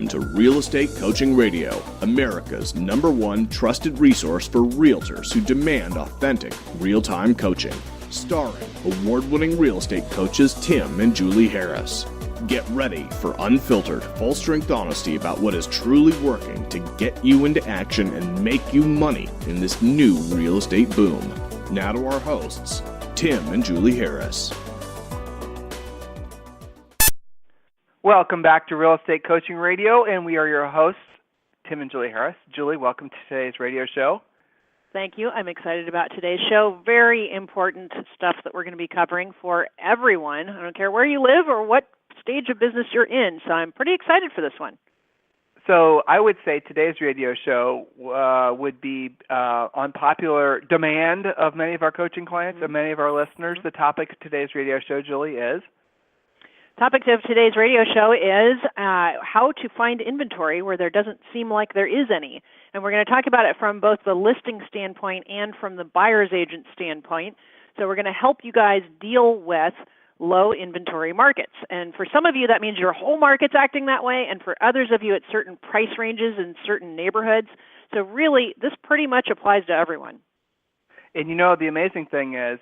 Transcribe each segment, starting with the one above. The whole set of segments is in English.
Welcome to Real Estate Coaching Radio, America's #1 trusted resource for realtors who demand authentic, real-time coaching. Starring award-winning real estate coaches Tim and Julie Harris. Get ready for unfiltered, full-strength honesty about what is truly working to get you into action and make you money in this new real estate boom. Now to our hosts, Tim and Julie Harris. Welcome back to Real Estate Coaching Radio, and we are your hosts, Tim and Julie Harris. Julie, welcome to today's radio show. Thank you. I'm excited about today's show. Very important stuff that we're going to be covering for everyone. I don't care where you live or what stage of business you're in, so I'm pretty excited for this one. So I would say today's radio show would be on popular demand of many of our coaching clients and many of our listeners. The topic of today's radio show, Julie, is? Topic of today's radio show is how to find inventory where there doesn't seem like there is any. And we're going to talk about it from both the listing standpoint and from the buyer's agent standpoint. So we're going to help you guys deal with low inventory markets. And for some of you, that means your whole market's acting that way, and for others of you, it's certain price ranges in certain neighborhoods. So really, this pretty much applies to everyone. And you know, the amazing thing is,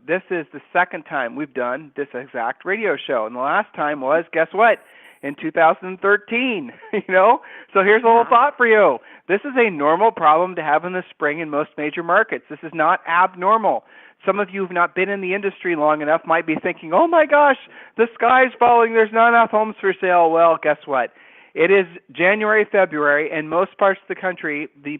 this is the second time we've done this exact radio show. And the last time was, guess what? In 2013, So here's a little thought for you. This is a normal problem to have in the spring in most major markets. This is not abnormal. Some of you who have not been in the industry long enough might be thinking, oh my gosh, the sky's falling, there's not enough homes for sale. Well, guess what? It is January, February, and most parts of the country, the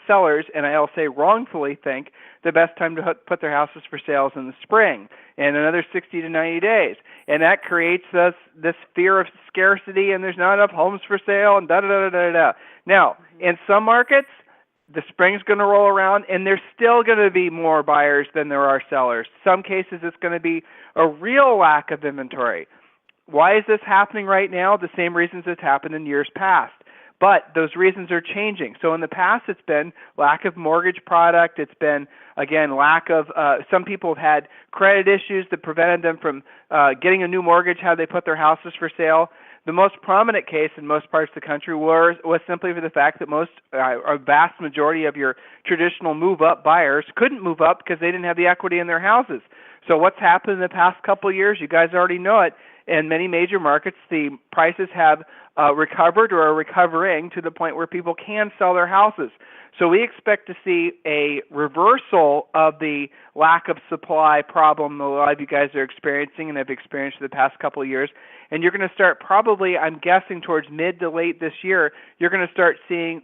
sellers, and I'll say wrongfully, think the best time to put their houses for sale is in the spring, and another 60 to 90 days. And that creates this fear of scarcity, and there's not enough homes for sale, and da-da-da-da-da-da. Now, in some markets, the spring's going to roll around, and there's still going to be more buyers than there are sellers. Some cases, it's going to be a real lack of inventory. Why is this happening right now? The same reasons it's happened in years past. But those reasons are changing. So in the past, it's been lack of mortgage product. It's been, again, lack of, some people have had credit issues that prevented them from getting a new mortgage, how they put their houses for sale. The most prominent case in most parts of the country was simply for the fact that a vast majority of your traditional move-up buyers couldn't move up because they didn't have the equity in their houses. So what's happened in the past couple of years, you guys already know it. In many major markets, the prices have recovered or are recovering to the point where people can sell their houses. So we expect to see a reversal of the lack of supply problem a lot of you guys are experiencing and have experienced for the past couple of years. And you're going to start probably, I'm guessing, towards mid to late this year, you're going to start seeing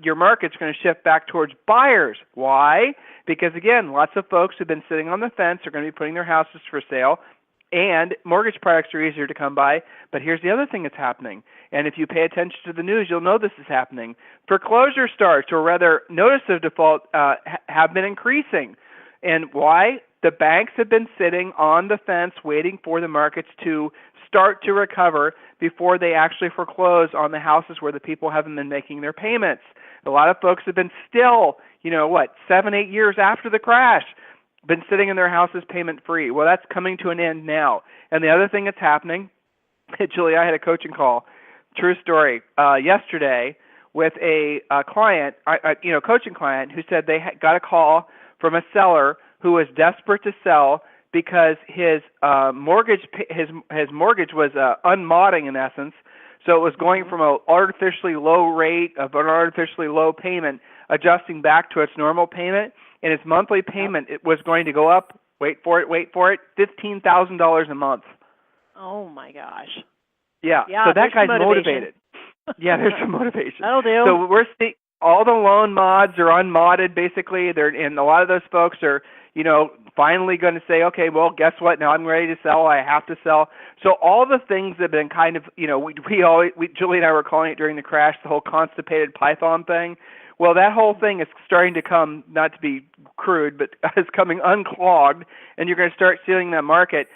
your market's going to shift back towards buyers. Why? Because, again, lots of folks who've been sitting on the fence are going to be putting their houses for sale. And mortgage products are easier to come by, but here's the other thing that's happening. And if you pay attention to the news, you'll know this is happening. Foreclosure starts, or rather notice of default, have been increasing. And why? The banks have been sitting on the fence waiting for the markets to start to recover before they actually foreclose on the houses where the people haven't been making their payments. A lot of folks have been still, 7-8 years after the crash, been sitting in their houses payment-free. Well, that's coming to an end now. And the other thing that's happening, Julie, I had a coaching call, true story, yesterday with a client, coaching client, who said they got a call from a seller who was desperate to sell because his mortgage was unmodding in essence. So it was going from an artificially low rate of an artificially low payment, adjusting back to its normal payment. And his monthly payment was going to go up, wait for it, $15,000 a month. Oh, my gosh. Yeah, so that guy's motivated. Yeah, there's some motivation. That'll do. So we're seeing all the loan mods are unmodded, basically. And a lot of those folks are, finally going to say, okay, well, guess what? Now I'm ready to sell. I have to sell. So all the things that have been kind of, Julie and I were calling it during the crash, the whole constipated python thing. Well, that whole thing is starting to come, not to be crude, but is coming unclogged, and you're going to start seeing that market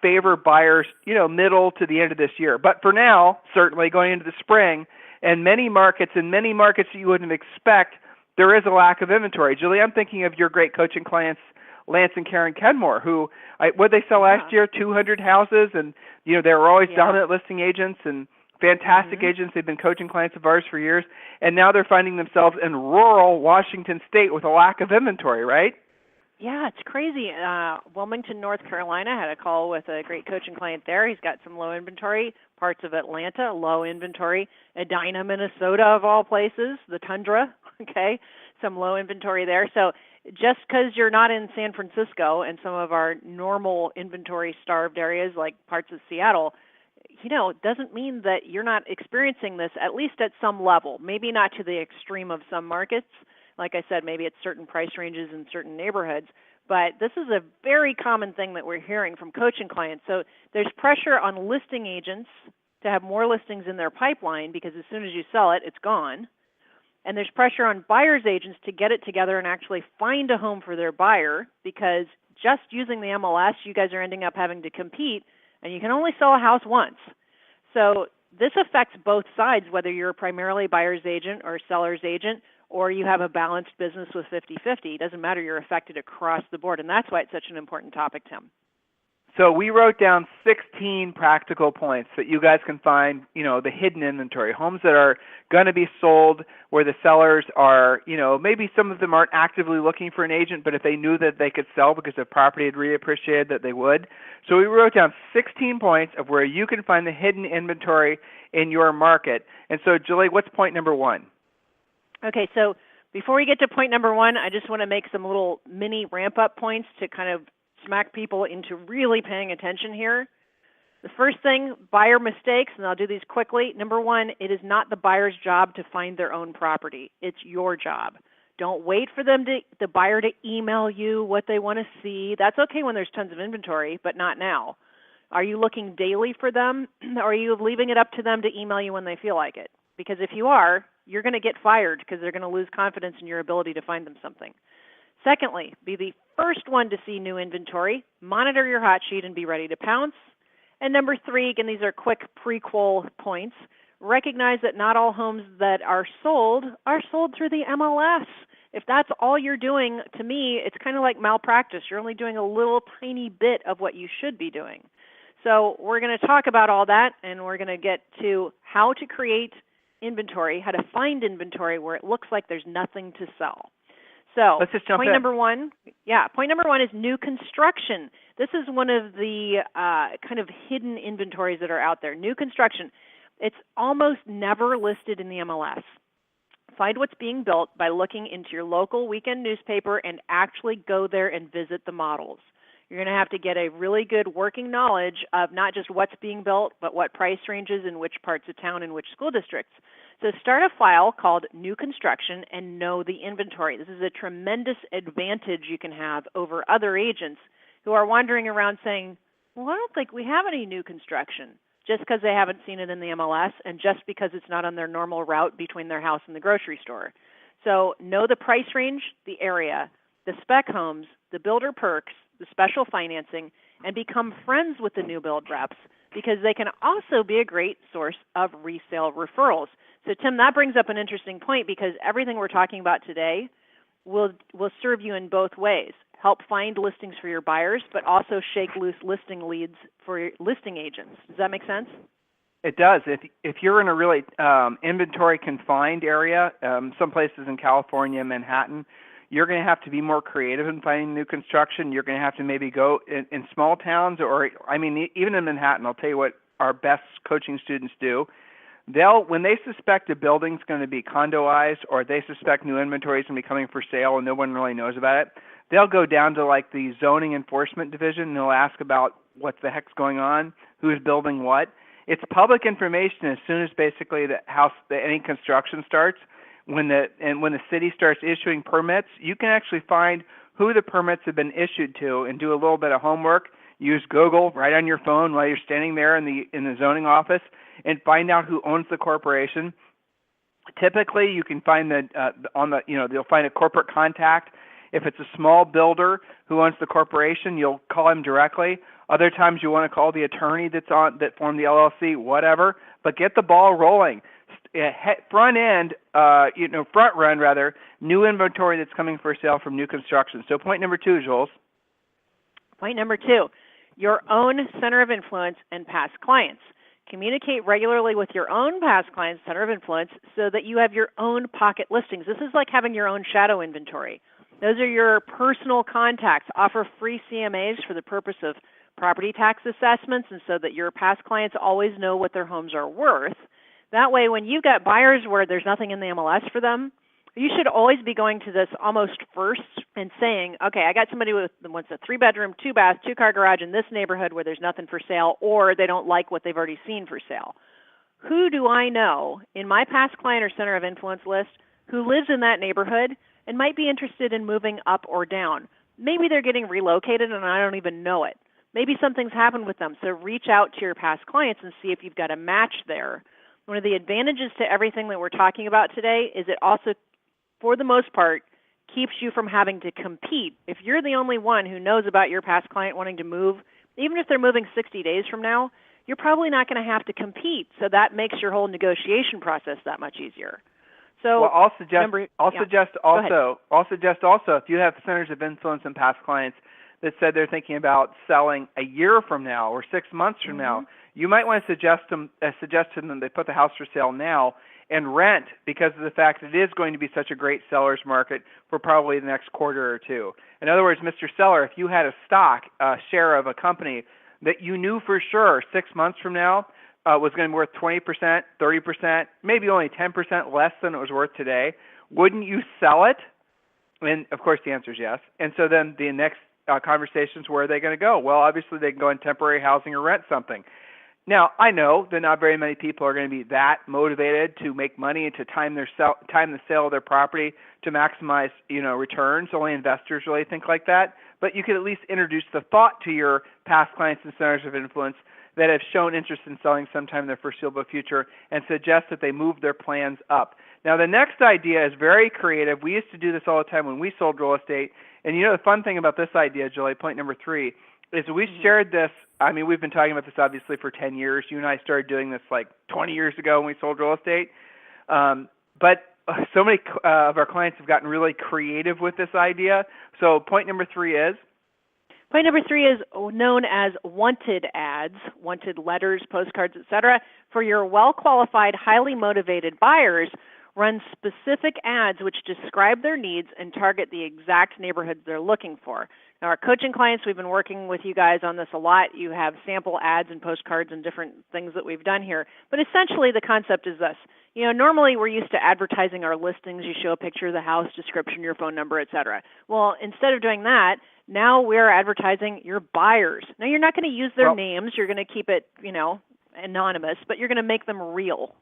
favor buyers, middle to the end of this year. But for now, certainly going into the spring, and many markets that you wouldn't expect, there is a lack of inventory. Julie, I'm thinking of your great coaching clients, Lance and Karen Kenmore, who, what did they sell last year? 200 houses, and they were always dominant listing agents, and fantastic agents. They've been coaching clients of ours for years, and now they're finding themselves in rural Washington State with a lack of inventory, right? Yeah, it's crazy. Wilmington, North Carolina, had a call with a great coaching client there. He's got some low inventory. Parts of Atlanta, low inventory. Edina, Minnesota, of all places, the tundra, okay, some low inventory there. So just because you're not in San Francisco and some of our normal inventory-starved areas like parts of Seattle, doesn't mean that you're not experiencing this, at least at some level. Maybe not to the extreme of some markets. Like I said, maybe it's certain price ranges in certain neighborhoods. But this is a very common thing that we're hearing from coaching clients. So there's pressure on listing agents to have more listings in their pipeline because as soon as you sell it, it's gone. And there's pressure on buyer's agents to get it together and actually find a home for their buyer because just using the MLS, you guys are ending up having to compete, and you can only sell a house once. So this affects both sides, whether you're primarily buyer's agent or seller's agent, or you have a balanced business with 50-50. It doesn't matter. You're affected across the board, and that's why it's such an important topic, Tim. So we wrote down 16 practical points that you guys can find, the hidden inventory, homes that are going to be sold where the sellers are, maybe some of them aren't actively looking for an agent, but if they knew that they could sell because the property had reappreciated, that they would. So we wrote down 16 points of where you can find the hidden inventory in your market. And so, Julie, what's point number one? Okay, so before we get to point number one, I just want to make some little mini ramp-up points to kind of smack people into really paying attention here. The first thing, buyer mistakes, and I'll do these quickly. Number one, it is not the buyer's job to find their own property. It's your job. Don't wait for the buyer to email you what they want to see. That's okay when there's tons of inventory, but not now. Are you looking daily for them, or are you leaving it up to them to email you when they feel like it? Because if you are, you're going to get fired because they're going to lose confidence in your ability to find them something. Secondly, be the first one to see new inventory, monitor your hot sheet, and be ready to pounce. And number three, again, these are quick prequel points, recognize that not all homes that are sold through the MLS. If that's all you're doing, to me, it's kind of like malpractice. You're only doing a little tiny bit of what you should be doing. So we're going to talk about all that, and we're going to get to how to create inventory, how to find inventory where it looks like there's nothing to sell. So let's just jump point in. number one is new construction. This is one of the kind of hidden inventories that are out there. New construction, it's almost never listed in the MLS. Find what's being built by looking into your local weekend newspaper and actually go there and visit the models. You're going to have to get a really good working knowledge of not just what's being built, but what price ranges in which parts of town and which school districts. So start a file called New Construction and know the inventory. This is a tremendous advantage you can have over other agents who are wandering around saying, well, I don't think we have any new construction, just because they haven't seen it in the MLS and just because it's not on their normal route between their house and the grocery store. So know the price range, the area, the spec homes, the builder perks, the special financing, and become friends with the new build reps because they can also be a great source of resale referrals. So, Tim, that brings up an interesting point because everything we're talking about today will serve you in both ways. Help find listings for your buyers, but also shake loose listing leads for your listing agents. Does that make sense? It does. If you're in a really inventory confined area, some places in California, Manhattan, you're going to have to be more creative in finding new construction. You're going to have to maybe go in small towns even in Manhattan. I'll tell you what our best coaching students do. When they suspect a building's going to be condoized or they suspect new inventory is going to be coming for sale and no one really knows about it, they'll go down to like the zoning enforcement division and they'll ask about what the heck's going on, who's building what. It's public information as soon as basically any construction starts. When the city starts issuing permits, you can actually find who the permits have been issued to and do a little bit of homework. Use Google right on your phone while you're standing there in the zoning office and find out who owns the corporation. Typically, you can find you'll find a corporate contact. If it's a small builder who owns the corporation, you'll call him directly. Other times, you want to call the attorney that formed the LLC, whatever. But get the ball rolling. Front run new inventory that's coming for sale from new construction. So point number two, Jules. Point number two, your own center of influence and past clients. Communicate regularly with your own past clients, center of influence, so that you have your own pocket listings. This is like having your own shadow inventory. Those are your personal contacts. Offer free CMAs for the purpose of property tax assessments, and so that your past clients always know what their homes are worth. That way, when you've got buyers where there's nothing in the MLS for them, you should always be going to this almost first and saying, okay, I got somebody who wants a 3-bedroom, 2-bath, 2-car garage in this neighborhood where there's nothing for sale, or they don't like what they've already seen for sale. Who do I know in my past client or center of influence list who lives in that neighborhood and might be interested in moving up or down? Maybe they're getting relocated and I don't even know it. Maybe something's happened with them. So reach out to your past clients and see if you've got a match there. One of the advantages to everything that we're talking about today is it also, for the most part, keeps you from having to compete. If you're the only one who knows about your past client wanting to move, even if they're moving 60 days from now, you're probably not going to have to compete. So that makes your whole negotiation process that much easier. So well, I'll suggest also if you have centers of influence and past clients that said they're thinking about selling a year from now or 6 months from now, you might want to suggest to them they put the house for sale now and rent, because of the fact that it is going to be such a great seller's market for probably the next quarter or two. In other words, Mr. Seller, if you had a stock share of a company that you knew for sure 6 months from now was going to be worth 20%, 30%, maybe only 10% less than it was worth today, wouldn't you sell it? And, of course, the answer is yes. And so then the next conversations, where are they going to go? Well, obviously they can go in temporary housing or rent something. Now, I know that not very many people are going to be that motivated to make money and to time the sale of their property to maximize, returns. Only investors really think like that. But you could at least introduce the thought to your past clients and centers of influence that have shown interest in selling sometime in their foreseeable future, and suggest that they move their plans up. Now, the next idea is very creative. We used to do this all the time when we sold real estate. And the fun thing about this idea, Julie, point number 3, is we shared this. I mean, we've been talking about this obviously for 10 years. You and I started doing this like 20 years ago when we sold real estate. But so many of our clients have gotten really creative with this idea. So point number 3 is? Point number 3 is known as wanted ads, wanted letters, postcards, etc. For your well-qualified, highly motivated buyers. Run specific ads which describe their needs and target the exact neighborhoods they're looking for. Now, our coaching clients, we've been working with you guys on this a lot. You have sample ads and postcards and different things that we've done here. But essentially, the concept is this. Normally we're used to advertising our listings. You show a picture of the house, description, your phone number, etc. Well, instead of doing that, now we're advertising your buyers. Now, you're not going to use their names. You're going to keep it, anonymous, but you're going to make them real.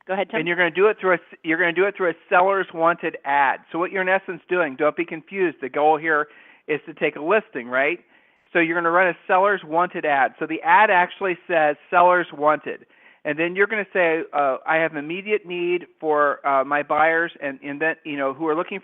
Go ahead, Tim. And you're going to do it through a seller's wanted ad. So what you're in essence doing, don't be confused. The goal here is to take a listing, right? So you're going to run a seller's wanted ad. So the ad actually says seller's wanted. And then you're going to say, I have immediate need for my buyers and that, who are looking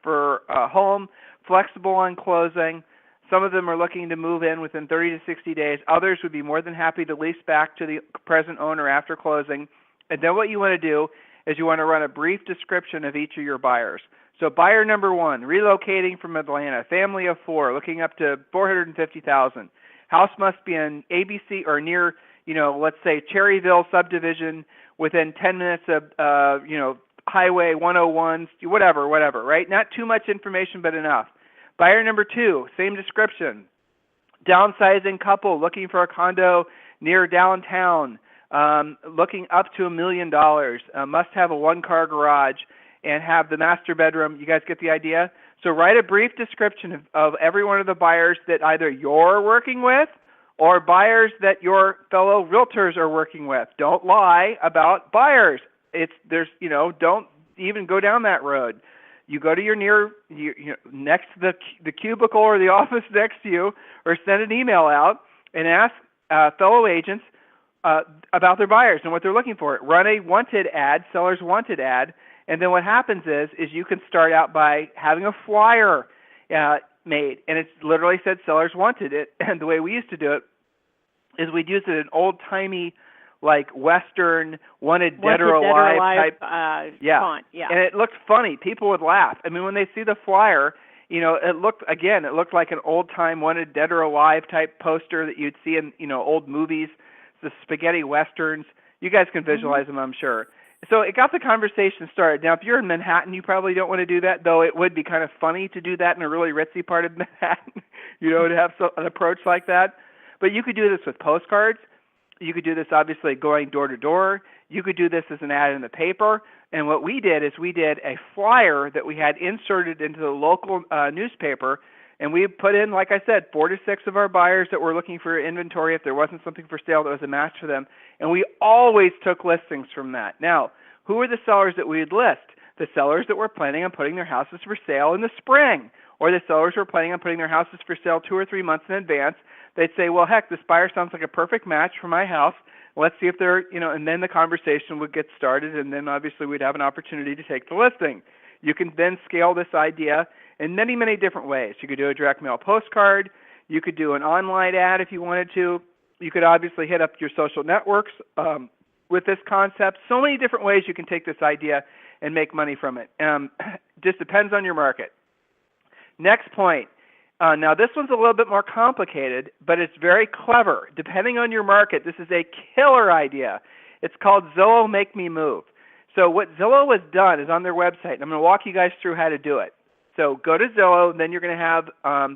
for a home, flexible on closing. Some of them are looking to move in within 30 to 60 days. Others would be more than happy to lease back to the present owner after closing. And then what you want to do is you want to run a brief description of each of your buyers. So buyer number 1, relocating from Atlanta, family of 4, looking up to $450,000. House must be in ABC or near, let's say Cherryville subdivision within 10 minutes of, Highway 101, whatever, right? Not too much information, but enough. Buyer number 2, same description. Downsizing couple looking for a condo near downtown. Looking up to $1 million, must have a 1-car garage and have the master bedroom. You guys get the idea? So write a brief description of every one of the buyers that either you're working with or buyers that your fellow realtors are working with. Don't lie about buyers. Don't even go down that road. You go to next to the cubicle or the office next to you, or send an email out and ask fellow agents about their buyers and what they're looking for. Run a wanted ad, seller's wanted ad, and then what happens is you can start out by having a flyer made, and it's literally said seller's wanted. And the way we used to do it is we'd use it in old-timey, like Western, wanted dead or alive type font. Yeah. And it looked funny. People would laugh. I mean, when they see the flyer, it looked like an old-time wanted dead or alive type poster that you'd see in, old movies. the spaghetti westerns. You guys can visualize them, I'm sure. So it got the conversation started. Now, if you're in Manhattan, you probably don't want to do that, though it would be kind of funny to do that in a really ritzy part of Manhattan, to have an approach like that. But you could do this with postcards. You could do this, obviously, going door to door. You could do this as an ad in the paper. And what we did is we did a flyer that we had inserted into the local newspaper, and we put in, like I said, 4 to 6 of our buyers that were looking for inventory if there wasn't something for sale that was a match for them. And we always took listings from that. Now, who were the sellers that we would list? The sellers that were planning on putting their houses for sale in the spring, or the sellers who were planning on putting their houses for sale 2 or 3 months in advance. They'd say, well, heck, this buyer sounds like a perfect match for my house. Let's see if they're, and then the conversation would get started, and then obviously we'd have an opportunity to take the listing. You can then scale this idea in many, many different ways. You could do a direct mail postcard. You could do an online ad if you wanted to. You could obviously hit up your social networks with this concept. So many different ways you can take this idea and make money from it. Just depends on your market. Next point. Now, this one's a little bit more complicated, but it's very clever. Depending on your market, this is a killer idea. It's called Zillow Make Me Move. So what Zillow has done is on their website, and I'm going to walk you guys through how to do it. So go to Zillow, and then you're going to have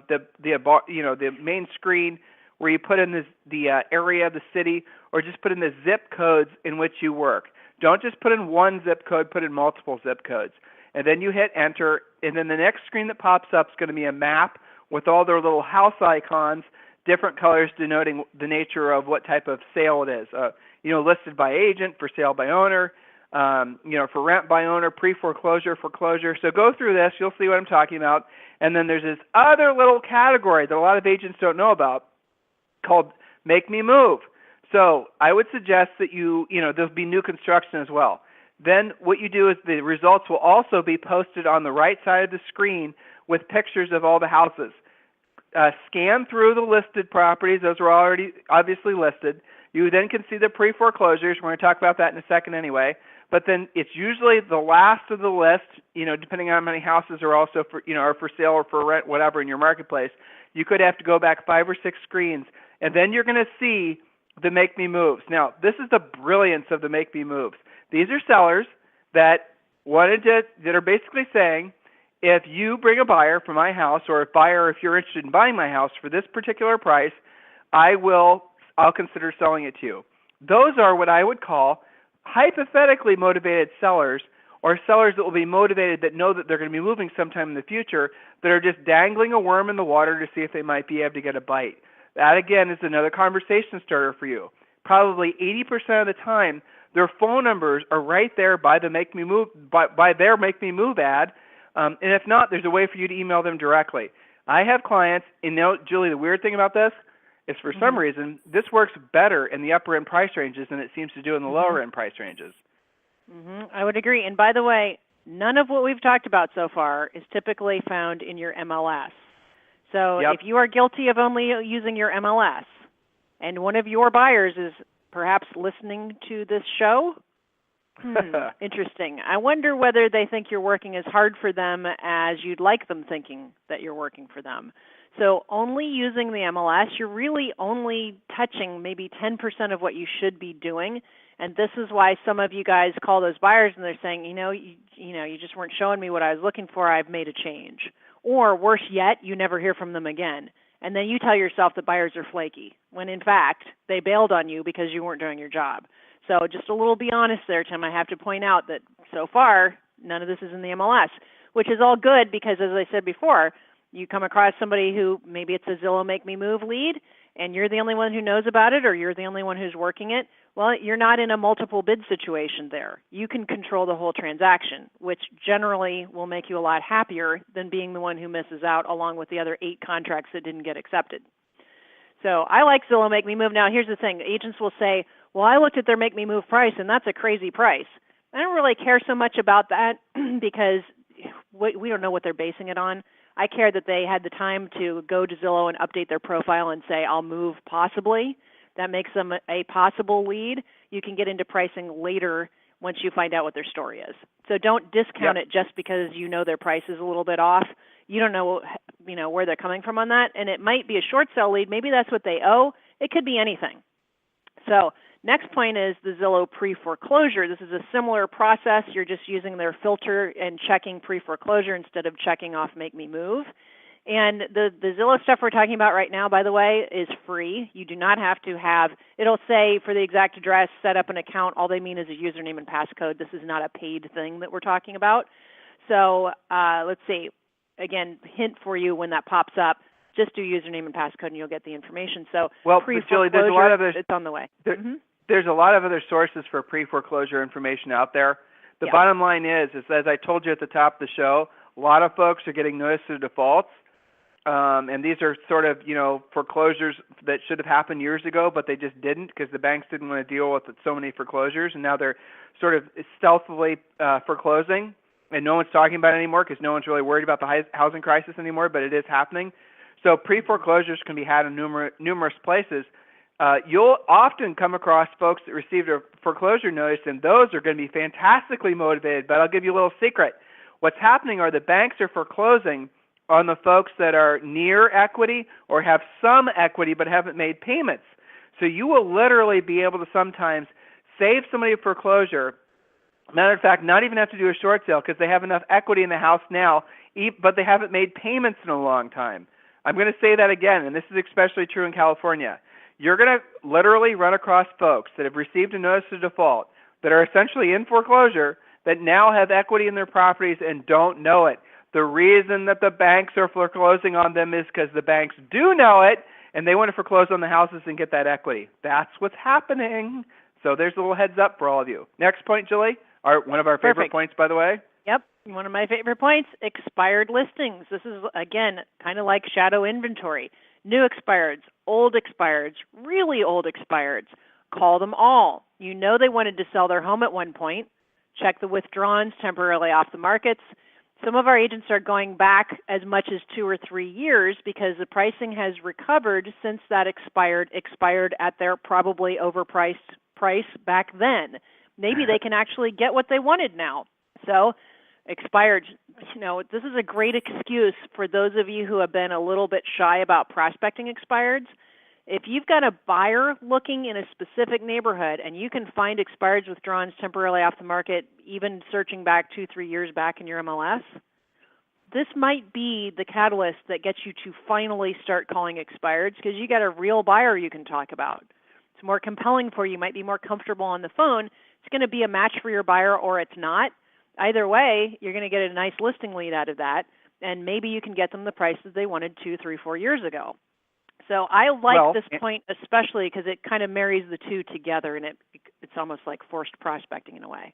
the main screen where you put in the area of the city, or just put in the zip codes in which you work. Don't just put in one zip code, put in multiple zip codes. And then you hit enter, and then the next screen that pops up is going to be a map with all their little house icons, different colors denoting the nature of what type of sale it is. Listed by agent, for sale by owner, for rent by owner, pre-foreclosure, foreclosure. So go through this, you'll see what I'm talking about. And then there's this other little category that a lot of agents don't know about called Make Me Move. So I would suggest that there'll be new construction as well. Then what you do is the results will also be posted on the right side of the screen with pictures of all the houses. Scan through the listed properties. Those are already obviously listed. You then can see the pre-foreclosures. We're going to talk about that in a second anyway. But then it's usually the last of the list, depending on how many houses are also for, are for sale or for rent, whatever, in your marketplace. You could have to go back 5 or 6 screens, and then you're going to see the Make Me Moves. Now, this is the brilliance of the Make Me Moves. These are sellers that are basically saying, if you bring a buyer for my house, or if you're interested in buying my house for this particular price, I'll consider selling it to you. Those are what I would call hypothetically motivated sellers, or sellers that will be motivated that know that they're going to be moving sometime in the future, that are just dangling a worm in the water to see if they might be able to get a bite. That, again, is another conversation starter for you. Probably 80% of the time, their phone numbers are right there by the Make Me Move, by their Make Me Move ad. And if not, there's a way for you to email them directly. I have clients, and Julie, the weird thing about this is for some reason, this works better in the upper end price ranges than it seems to do in the lower end price ranges. I would agree. And by the way, none of what we've talked about so far is typically found in your MLS. So if you are guilty of only using your MLS, and one of your buyers is perhaps listening to this show, interesting. I wonder whether they think you're working as hard for them as you'd like them thinking that you're working for them. So only using the MLS, you're really only touching maybe 10% of what you should be doing. And this is why some of you guys call those buyers and they're saying, you just weren't showing me what I was looking for. I've made a change. Or worse yet, you never hear from them again. And then you tell yourself that buyers are flaky, when in fact they bailed on you because you weren't doing your job. So just a little be honest there, Tim. I have to point out that so far, none of this is in the MLS, which is all good because, as I said before, you come across somebody who maybe it's a Zillow Make Me Move lead, and you're the only one who knows about it, or you're the only one who's working it. Well, you're not in a multiple bid situation there. You can control the whole transaction, which generally will make you a lot happier than being the one who misses out along with the other 8 contracts that didn't get accepted. So I like Zillow Make Me Move. Now, here's the thing. Agents will say, well, I looked at their Make Me Move price, and that's a crazy price. I don't really care so much about that because we don't know what they're basing it on. I care that they had the time to go to Zillow and update their profile and say, I'll move possibly. That makes them a possible lead. You can get into pricing later once you find out what their story is. So don't discount it just because you know their price is a little bit off. You don't know, where they're coming from on that. And it might be a short sell lead. Maybe that's what they owe. It could be anything. So next point is the Zillow pre-foreclosure. This is a similar process. You're just using their filter and checking pre-foreclosure instead of checking off Make Me Move. And the Zillow stuff we're talking about right now, by the way, is free. You do not have to have, it'll say for the exact address, set up an account. All they mean is a username and passcode. This is not a paid thing that we're talking about. So let's see. Again, hint for you when that pops up, just do username and passcode and you'll get the information. So Julie, there's a lot of it's on the way. There's a lot of other sources for pre-foreclosure information out there. The bottom line is, as I told you at the top of the show, a lot of folks are getting notice of defaults. And these are sort of, foreclosures that should have happened years ago, but they just didn't because the banks didn't want to deal with so many foreclosures, and now they're sort of stealthily foreclosing, and no one's talking about it anymore because no one's really worried about the housing crisis anymore, but it is happening. So pre-foreclosures can be had in numerous places. You'll often come across folks that received a foreclosure notice, and those are going to be fantastically motivated, but I'll give you a little secret. What's happening are the banks are foreclosing on the folks that are near equity or have some equity but haven't made payments. So you will literally be able to sometimes save somebody a foreclosure. Matter of fact, not even have to do a short sale because they have enough equity in the house now, but they haven't made payments in a long time. I'm going to say that again, and this is especially true in California. You're going to literally run across folks that have received a notice of default that are essentially in foreclosure that now have equity in their properties and don't know it. The reason that the banks are foreclosing on them is because the banks do know it, and they want to foreclose on the houses and get that equity. That's what's happening. So there's a little heads up for all of you. Next point, Julie, one of our favorite points, by the way. Yep, one of my favorite points, expired listings. This is, again, kind of like shadow inventory. New expireds, old expireds, really old expireds. Call them all. You know they wanted to sell their home at one point. Check the withdrawals temporarily off the markets. Some of our agents are going back as much as 2 or 3 years because the pricing has recovered since that expired at their probably overpriced price back then. Maybe they can actually get what they wanted now. So expired, this is a great excuse for those of you who have been a little bit shy about prospecting expireds. If you've got a buyer looking in a specific neighborhood and you can find expireds withdrawals temporarily off the market, even searching back 2-3 years back in your MLS, this might be the catalyst that gets you to finally start calling expireds because you got a real buyer you can talk about. It's more compelling for you. You might be more comfortable on the phone. It's going to be a match for your buyer or it's not. Either way, you're going to get a nice listing lead out of that, and maybe you can get them the prices they wanted 2, 3, 4 years ago. So I like this point especially because it kind of marries the two together, and it's almost like forced prospecting in a way.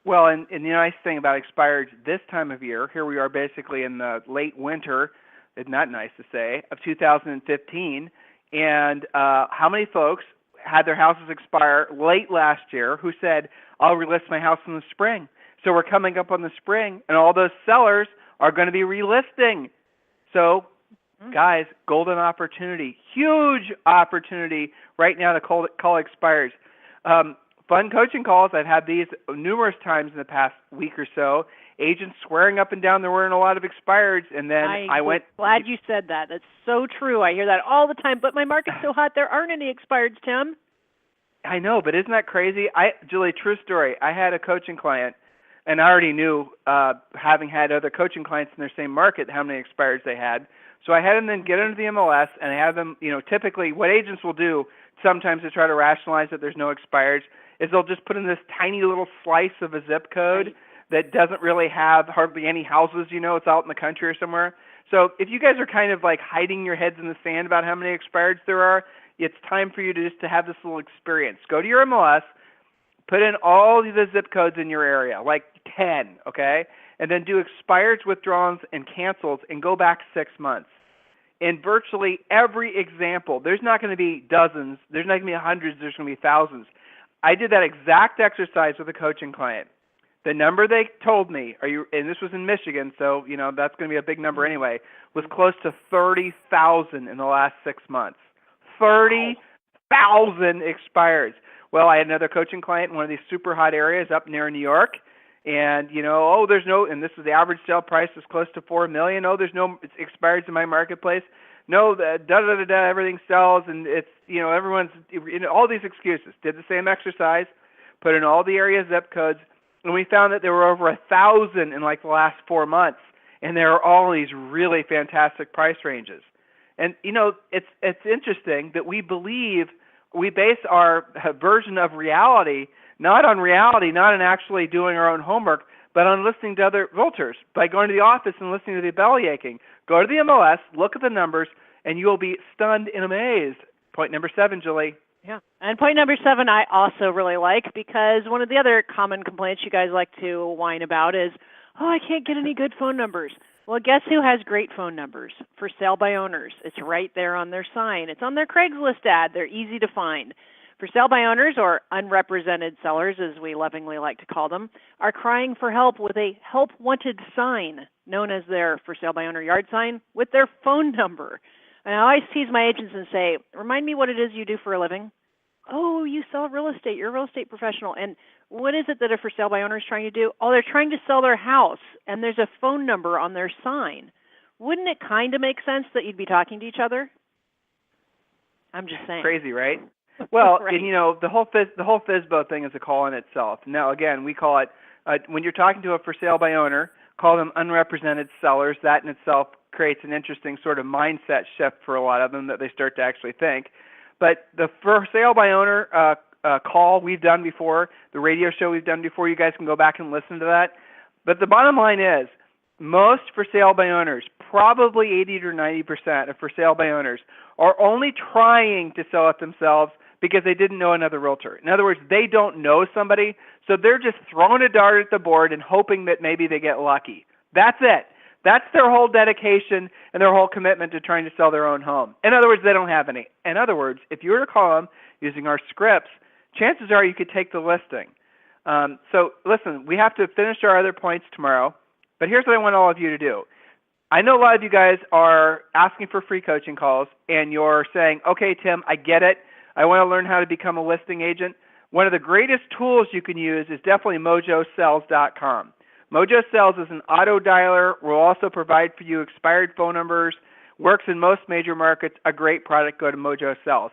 Well, and the nice thing about expireds this time of year, here we are basically in the late winter, it's not nice to say, of 2015, and how many folks had their houses expire late last year who said, I'll relist my house in the spring. So we're coming up on the spring, and all those sellers are going to be relisting. So guys, golden opportunity, huge opportunity right now to call expires. Fun coaching calls. I've had these numerous times in the past week or so. Agents swearing up and down there weren't a lot of expireds, and then I went. Glad you said that. That's so true. I hear that all the time. But my market's so hot, there aren't any expireds, Tim. I know, but isn't that crazy? Julie, true story. I had a coaching client, and I already knew, having had other coaching clients in their same market, how many expireds they had. So I had them then get into the MLS, and I have them, typically what agents will do sometimes to try to rationalize that there's no expireds is they'll just put in this tiny little slice of a zip code that doesn't really have hardly any houses, it's out in the country or somewhere. So if you guys are kind of like hiding your heads in the sand about how many expireds there are, it's time for you to have this little experience. Go to your MLS, put in all the zip codes in your area, like 10, okay? And then do expireds, withdrawals, and cancels, and go back 6 months. In virtually every example, there's not going to be dozens, there's not going to be hundreds, there's going to be thousands. I did that exact exercise with a coaching client. The number they told me, and this was in Michigan, so that's going to be a big number anyway, was close to 30,000 in the last 6 months. 30,000 expires. Well, I had another coaching client in one of these super hot areas up near New York, and there's no, and this is the average sale price is close to $4 million. There's no expireds in my marketplace. no, everything sells, and it's, everyone's, all these excuses. Did the same exercise, put in all the area zip codes, and we found that there were over 1,000 in like the last 4 months, and there are all these really fantastic price ranges. And it's interesting that we base our version of reality not on actually doing our own homework, but on listening to other realtors, by going to the office and listening to the belly aching. Go to the MLS, look at the numbers, and you will be stunned and amazed. Point number 7, Julie. Yeah, and point number 7 I also really like, because one of the other common complaints you guys like to whine about is, I can't get any good phone numbers. Well, guess who has great phone numbers? For sale by owners. It's right there on their sign. It's on their Craigslist ad. They're easy to find. For sale by owners, or unrepresented sellers, as we lovingly like to call them, are crying for help with a help wanted sign, known as their for sale by owner yard sign, with their phone number. And I always tease my agents and say, remind me what it is you do for a living. Oh, you sell real estate. You're a real estate professional. And what is it that a for sale by owner is trying to do? Oh, they're trying to sell their house, and there's a phone number on their sign. Wouldn't it kind of make sense that you'd be talking to each other? I'm just saying. Crazy, right? Well, right. And the whole FSBO thing is a call in itself. Now, again, we call it, when you're talking to a for sale by owner, call them unrepresented sellers. That in itself creates an interesting sort of mindset shift for a lot of them, that they start to actually think. But the for sale by owner call we've done before, the radio show we've done before, you guys can go back and listen to that. But the bottom line is, most for sale by owners, probably 80 or 90% of for sale by owners, are only trying to sell it themselves because they didn't know another realtor. In other words, they don't know somebody, so they're just throwing a dart at the board and hoping that maybe they get lucky. That's it. That's their whole dedication and their whole commitment to trying to sell their own home. In other words, they don't have any. In other words, if you were to call them using our scripts, chances are you could take the listing. So listen, we have to finish our other points tomorrow, but here's what I want all of you to do. I know a lot of you guys are asking for free coaching calls, and you're saying, okay, Tim, I get it. I want to learn how to become a listing agent. One of the greatest tools you can use is definitely mojosells.com. Mojo Sells is an auto dialer. We'll also provide for you expired phone numbers. Works in most major markets. A great product. Go to Mojo Sells.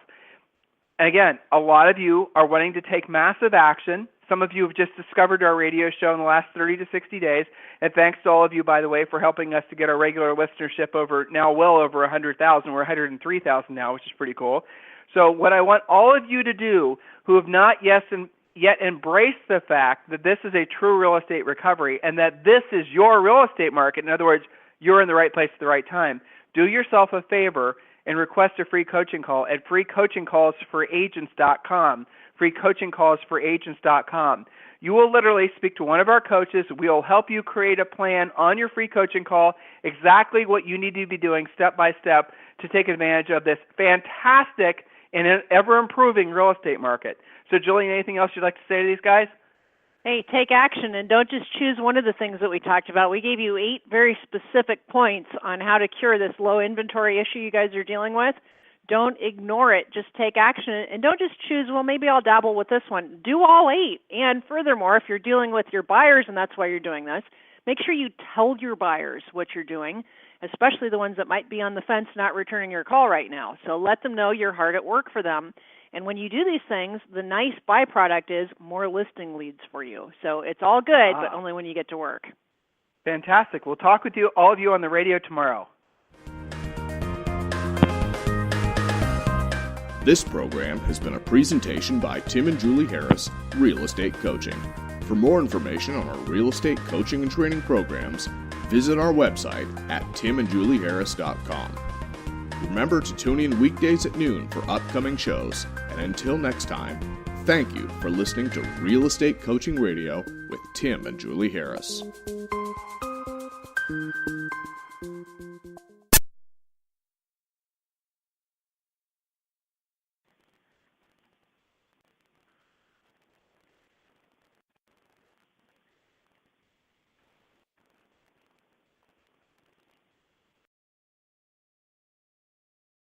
And again, a lot of you are wanting to take massive action. Some of you have just discovered our radio show in the last 30 to 60 days. And thanks to all of you, by the way, for helping us to get our regular listenership over now well over 100,000. We're 103,000 now, which is pretty cool. So what I want all of you to do who have not yet embraced the fact that this is a true real estate recovery and that this is your real estate market, in other words, you're in the right place at the right time, do yourself a favor and request a free coaching call at freecoachingcallsforagents.com, freecoachingcallsforagents.com. You will literally speak to one of our coaches. We'll help you create a plan on your free coaching call, exactly what you need to be doing step by step to take advantage of this fantastic and ever-improving real estate market. So, Julian, anything else you'd like to say to these guys? Hey, take action, and don't just choose one of the things that we talked about. We gave you 8 very specific points on how to cure this low inventory issue you guys are dealing with. Don't ignore it. Just take action, and don't just choose, well, maybe I'll dabble with this one. Do all 8. And furthermore, if you're dealing with your buyers, and that's why you're doing this, make sure you tell your buyers what you're doing, especially the ones that might be on the fence not returning your call right now. So let them know you're hard at work for them. And when you do these things, the nice byproduct is more listing leads for you. So it's all good, but only when you get to work. Fantastic. We'll talk with you, all of you, on the radio tomorrow. This program has been a presentation by Tim and Julie Harris, Real Estate Coaching. For more information on our real estate coaching and training programs, visit our website at timandjulieharris.com. Remember to tune in weekdays at noon for upcoming shows. And until next time, thank you for listening to Real Estate Coaching Radio with Tim and Julie Harris.